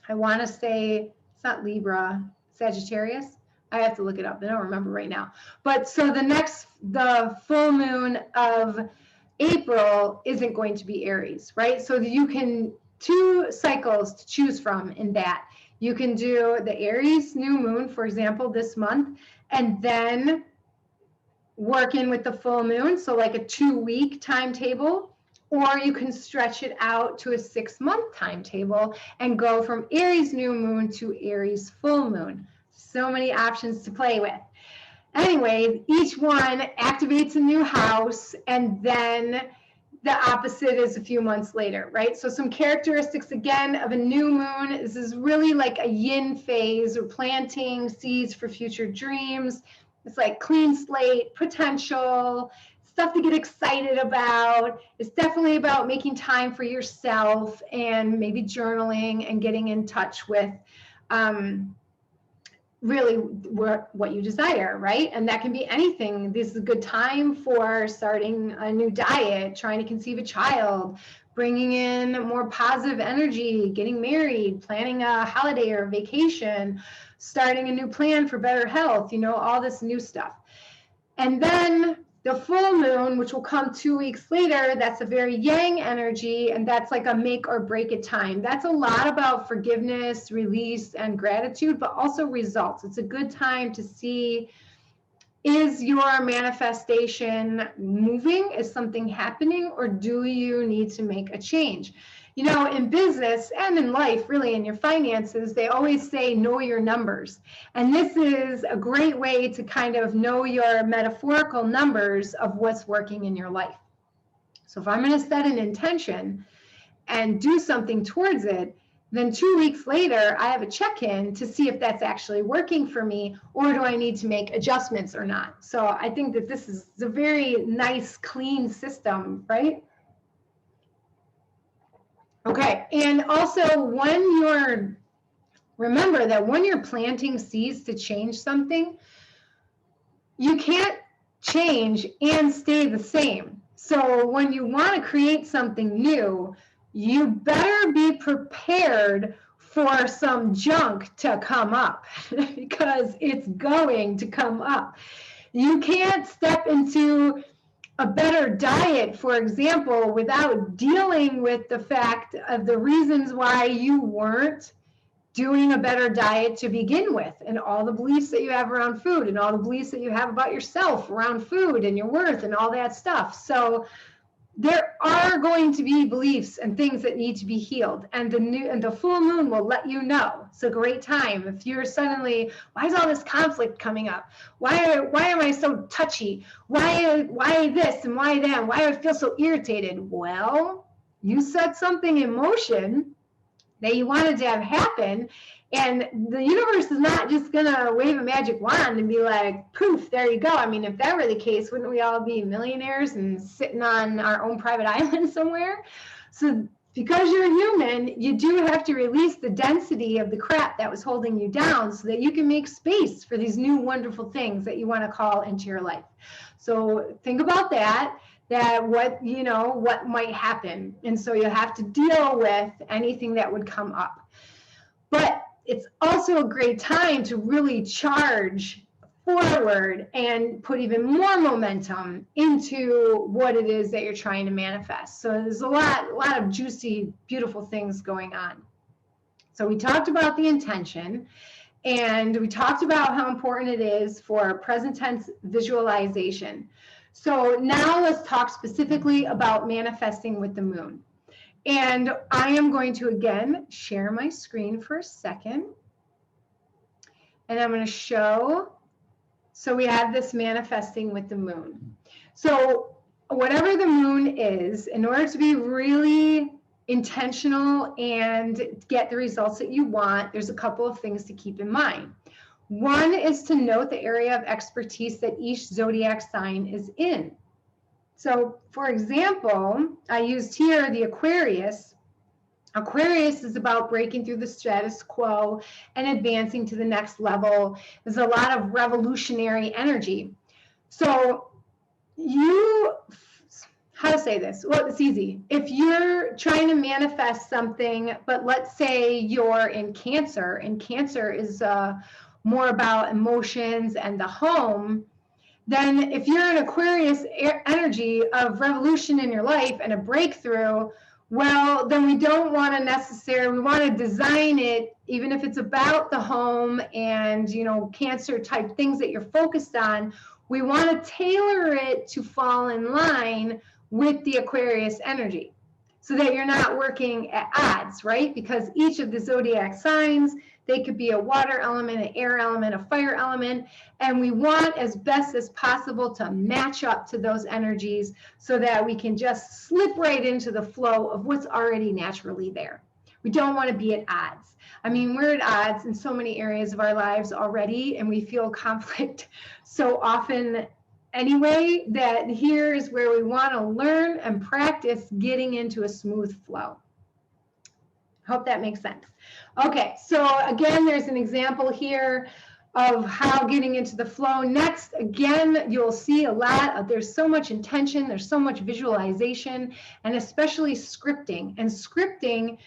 I want to say it's not Libra, Sagittarius. I have to look it up. I don't remember right now. But so the full moon of April isn't going to be Aries, right? So you can 2 cycles to choose from in that. You can do the Aries new moon, for example, this month, and then work in with the full moon, so like a 2-week timetable, or you can stretch it out to a 6-month timetable and go from Aries new moon to Aries full moon. So many options to play with. Anyway, each one activates a new house, and then the opposite is a few months later, right? So some characteristics again of a new moon is really like a yin phase, or planting seeds for future dreams. It's like clean slate, potential, stuff to get excited about. It's definitely about making time for yourself and maybe journaling and getting in touch with really what you desire, right? And that can be anything. This is a good time for starting a new diet, trying to conceive a child, bringing in more positive energy, getting married, planning a holiday or a vacation, starting a new plan for better health, you know, all this new stuff. And then the full moon, which will come 2 weeks later, that's a very yang energy, and that's like a make or break it time. That's a lot about forgiveness, release, and gratitude, but also results. It's a good time to see, is your manifestation moving? Is something happening, or do you need to make a change? You know, in business and in life, really in your finances, they always say know your numbers. And this is a great way to kind of know your metaphorical numbers of what's working in your life. So if I'm going to set an intention and do something towards it, then 2 weeks later, I have a check-in to see if that's actually working for me, or do I need to make adjustments or not? So I think that this is a very nice, clean system, right? Okay, and also remember that when you're planting seeds to change something, you can't change and stay the same. So when you want to create something new, you better be prepared for some junk to come up because it's going to come up. You can't step into a better diet, for example, without dealing with the fact of the reasons why you weren't doing a better diet to begin with, and all the beliefs that you have around food, and all the beliefs that you have about yourself around food and your worth and all that stuff. So there are going to be beliefs and things that need to be healed, and the full moon will let you know. It's a great time. If you're suddenly, why is all this conflict coming up? Why am I so touchy? Why this and why that? Why do I feel so irritated? Well, you set something in motion that you wanted to have happen, and the universe is not just gonna wave a magic wand and be like, poof, there you go. I mean, if that were the case, wouldn't we all be millionaires and sitting on our own private island somewhere? So because you're a human, you do have to release the density of the crap that was holding you down so that you can make space for these new wonderful things that you want to call into your life. So think about that what might happen. And so you have to deal with anything that would come up. But it's also a great time to really charge forward and put even more momentum into what it is that you're trying to manifest. So there's a lot of juicy, beautiful things going on. So we talked about the intention, and we talked about how important it is for present tense visualization. So now let's talk specifically about manifesting with the moon. And I am going to, again, share my screen for a second. And I'm going to show, so we have this manifesting with the moon. So whatever the moon is, in order to be really intentional and get the results that you want, there's a couple of things to keep in mind. One is to note the area of expertise that each zodiac sign is in. So, for example, I used here the Aquarius. Aquarius is about breaking through the status quo and advancing to the next level. There's a lot of revolutionary energy. So how to say this? Well, it's easy. If you're trying to manifest something, but let's say you're in Cancer, and Cancer is more about emotions and the home, then if you're an Aquarius energy of revolution in your life and a breakthrough, well, then we don't want to necessarily, we want to design it, even if it's about the home and, Cancer type things that you're focused on, we want to tailor it to fall in line with the Aquarius energy so that you're not working at odds, right? Because each of the zodiac signs, they could be a water element, an air element, a fire element, and we want as best as possible to match up to those energies so that we can just slip right into the flow of what's already naturally there. We don't want to be at odds. I mean, we're at odds in so many areas of our lives already, and we feel conflict so often anyway, that here is where we want to learn and practice getting into a smooth flow. Hope that makes sense. Okay, so again, there's an example here of how getting into the flow. Next, again, you'll see there's so much intention, there's so much visualization, and especially scripting. And scripting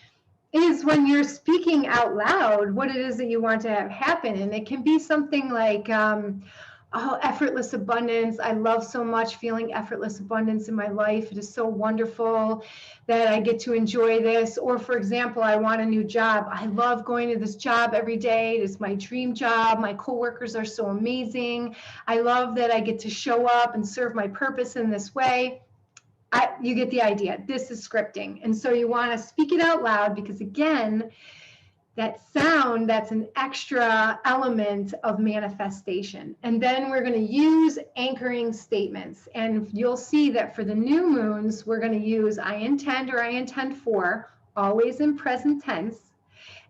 is when you're speaking out loud what it is that you want to have happen. And it can be something like, effortless abundance. I love so much feeling effortless abundance in my life. It is so wonderful that I get to enjoy this. Or for example, I want a new job. I love going to this job every day. It is my dream job. My coworkers are so amazing. I love that I get to show up and serve my purpose in this way. You get the idea. This is scripting. And so you want to speak it out loud because, again, that sound, that's an extra element of manifestation. And then we're going to use anchoring statements. And you'll see that for the new moons, we're going to use I intend or I intend for, always in present tense,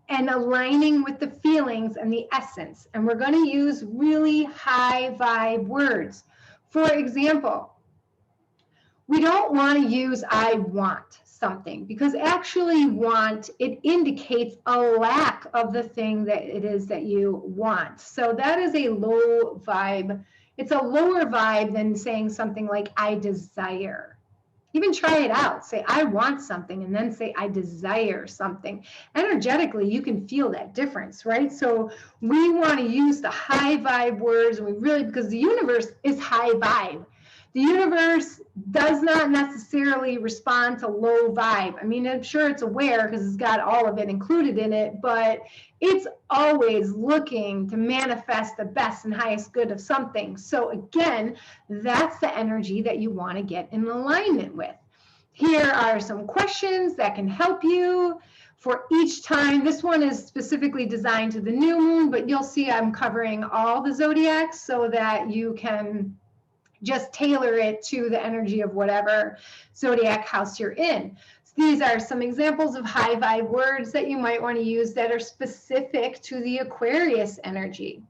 and aligning with the feelings and the essence. And we're going to use really high vibe words. For example, we don't want to use I want something, because actually want, it indicates a lack of the thing that it is that you want. So that is a low vibe. It's a lower vibe than saying something like I desire. Even try it out. Say I want something and then say I desire something. Energetically, you can feel that difference, right? So we want to use the high vibe words, and we really, because the universe is high vibe. The universe does not necessarily respond to low vibe. I mean, I'm sure it's aware because it's got all of it included in it, but it's always looking to manifest the best and highest good of something. So again, that's the energy that you want to get in alignment with. Here are some questions that can help you for each time. This one is specifically designed to the new moon, but you'll see I'm covering all the zodiacs so that you can just tailor it to the energy of whatever zodiac house you're in. So these are some examples of high vibe words that you might want to use that are specific to the Aquarius energy.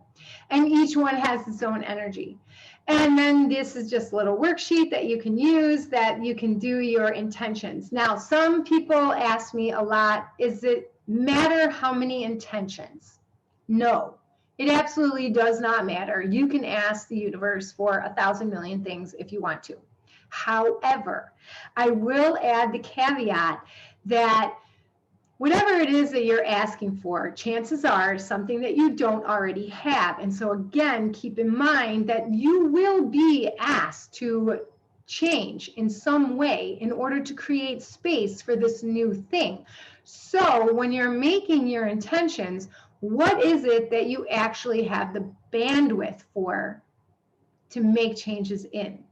And each one has its own energy. And then this is just a little worksheet that you can use that you can do your intentions. Now, some people ask me a lot, is it matter how many intentions? No, it absolutely does not matter. You can ask the universe for 1,000 million things if you want to. However, I will add the caveat that whatever it is that you're asking for, chances are something that you don't already have. And so again, keep in mind that you will be asked to change in some way in order to create space for this new thing. So when you're making your intentions, what is it that you actually have the bandwidth for to make changes in?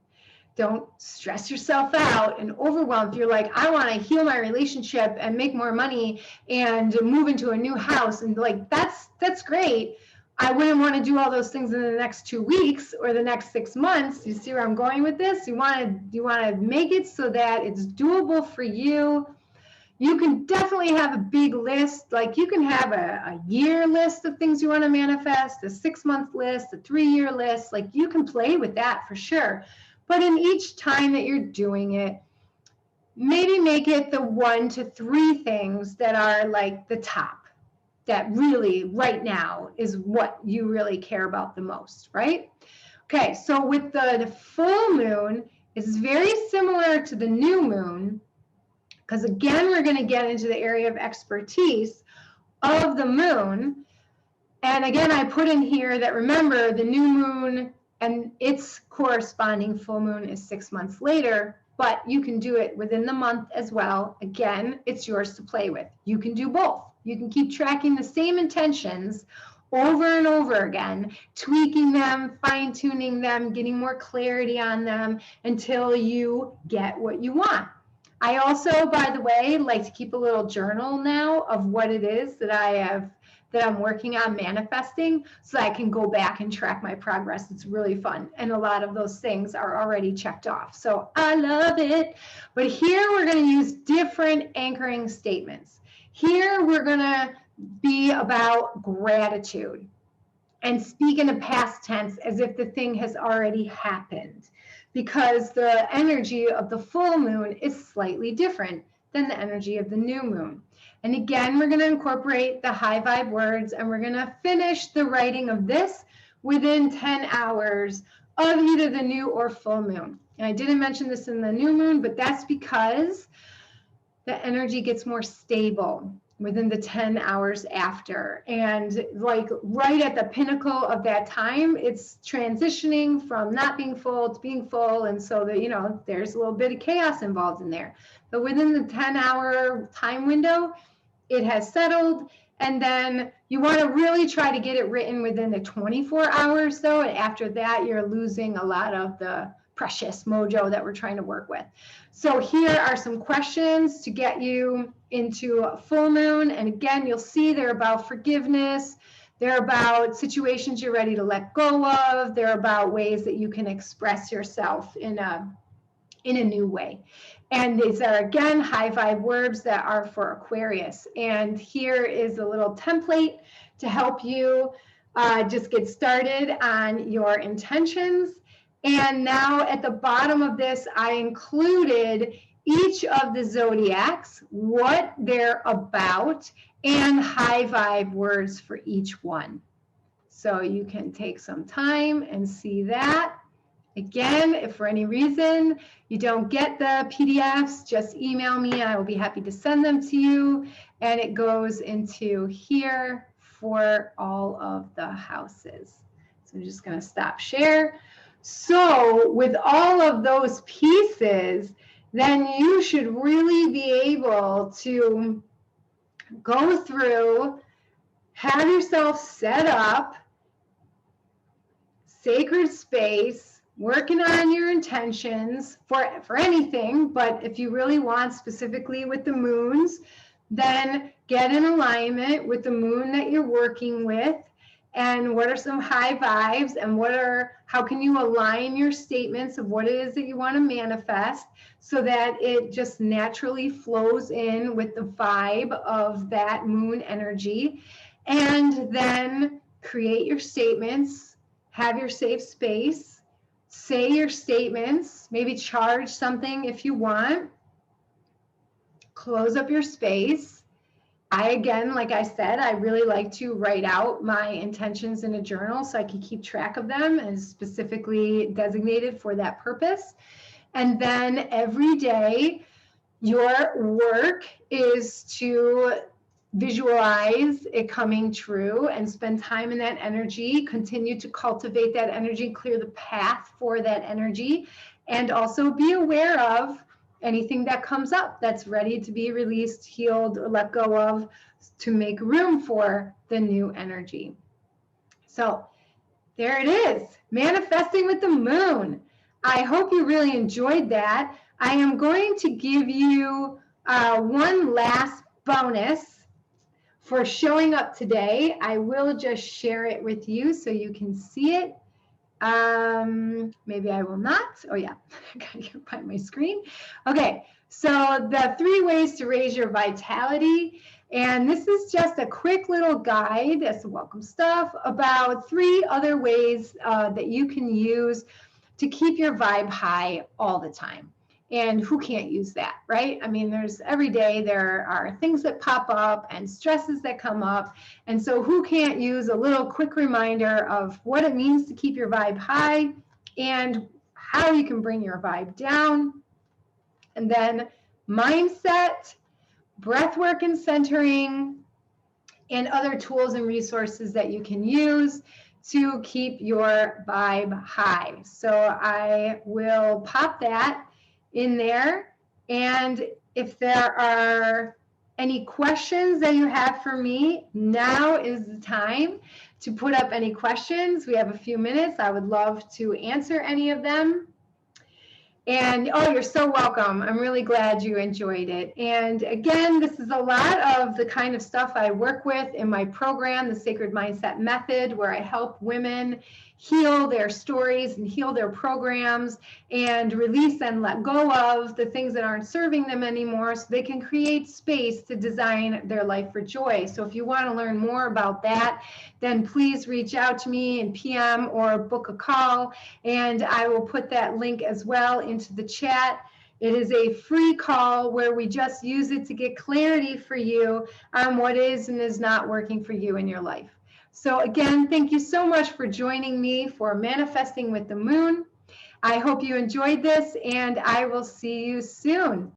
Don't stress yourself out and overwhelm. If you're like, I want to heal my relationship and make more money and move into a new house, and like, that's great. I wouldn't want to do all those things in the next 2 weeks or the next 6 months. You see where I'm going with this? You want to make it so that it's doable for you. You can definitely have a big list. Like you can have a year list of things you want to manifest, a 6-month list, a 3-year list. Like you can play with that for sure. But in each time that you're doing it, maybe make it the 1 to 3 things that are like the top, that really right now is what you really care about the most, right? Okay, so with the full moon, it's very similar to the new moon, because again, we're going to get into the area of expertise of the moon. And again, I put in here that remember the new moon and its corresponding full moon is 6 months later, but you can do it within the month as well. Again, it's yours to play with. You can do both. You can keep tracking the same intentions over and over again, tweaking them, fine-tuning them, getting more clarity on them until you get what you want. I also, by the way, like to keep a little journal now of what it is that I'm working on manifesting, so I can go back and track my progress. It's really fun. And a lot of those things are already checked off. So I love it. But here we're going to use different anchoring statements. Here we're going to be about gratitude and speak in the past tense as if the thing has already happened, because the energy of the full moon is slightly different than the energy of the new moon. And again, we're going to incorporate the high vibe words, and we're going to finish the writing of this within 10 hours of either the new or full moon. And I didn't mention this in the new moon, but that's because the energy gets more stable within the 10 hours after. And like right at the pinnacle of that time, it's transitioning from not being full to being full. And so that, you know, there's a little bit of chaos involved in there. But within the 10-hour time window, it has settled. And then you want to really try to get it written within the 24 hours though. And after that, you're losing a lot of the precious mojo that we're trying to work with. So here are some questions to get you into a full moon. And again, you'll see they're about forgiveness. They're about situations you're ready to let go of. They're about ways that you can express yourself in a new way. And these are, again, high vibe words that are for Aquarius. And here is a little template to help you just get started on your intentions. And now at the bottom of this, I included each of the zodiacs, what they're about, and high vibe words for each one. So you can take some time and see that. Again, if for any reason you don't get the PDFs, just email me and I will be happy to send them to you. And it goes into here for all of the houses. So I'm just going to stop share. So with all of those pieces, then you should really be able to go through, have yourself set up, sacred space, working on your intentions for anything, but if you really want specifically with the moons, then get in alignment with the moon that you're working with, and what are some high vibes, and how can you align your statements of what it is that you want to manifest so that it just naturally flows in with the vibe of that moon energy. And then create your statements, have your safe space, say your statements, maybe charge something if you want, close up your space. Again, like I said, I really like to write out my intentions in a journal so I can keep track of them and specifically designated for that purpose. And then every day, your work is to visualize it coming true and spend time in that energy, continue to cultivate that energy, clear the path for that energy, and also be aware of anything that comes up that's ready to be released, healed, or let go of, to make room for the new energy. So there it is, manifesting with the moon. I hope you really enjoyed that. I am going to give you one last bonus for showing up today. I will just share it with you so you can see it. Maybe I will not. Oh yeah, I gotta find my screen. Okay, so the 3 ways to raise your vitality. And this is just a quick little guide, that's welcome stuff, about 3 other ways that you can use to keep your vibe high all the time. And who can't use that, right? I mean, every day there are things that pop up and stresses that come up. And so who can't use a little quick reminder of what it means to keep your vibe high and how you can bring your vibe down. And then mindset, breath work and centering, and other tools and resources that you can use to keep your vibe high. So I will pop that in there. And if there are any questions that you have for me, now is the time to put up any questions. We have a few minutes. I would love to answer any of them. And oh, you're so welcome. I'm really glad you enjoyed it. And again, this is a lot of the kind of stuff I work with in my program, the Sacred Mindset Method, where I help women heal their stories and heal their programs and release and let go of the things that aren't serving them anymore so they can create space to design their life for joy. So if you want to learn more about that, then please reach out to me in PM or book a call, and I will put that link as well into the chat. It is a free call where we just use it to get clarity for you on what is and is not working for you in your life. So again, thank you so much for joining me for Manifesting with the Moon. I hope you enjoyed this, and I will see you soon.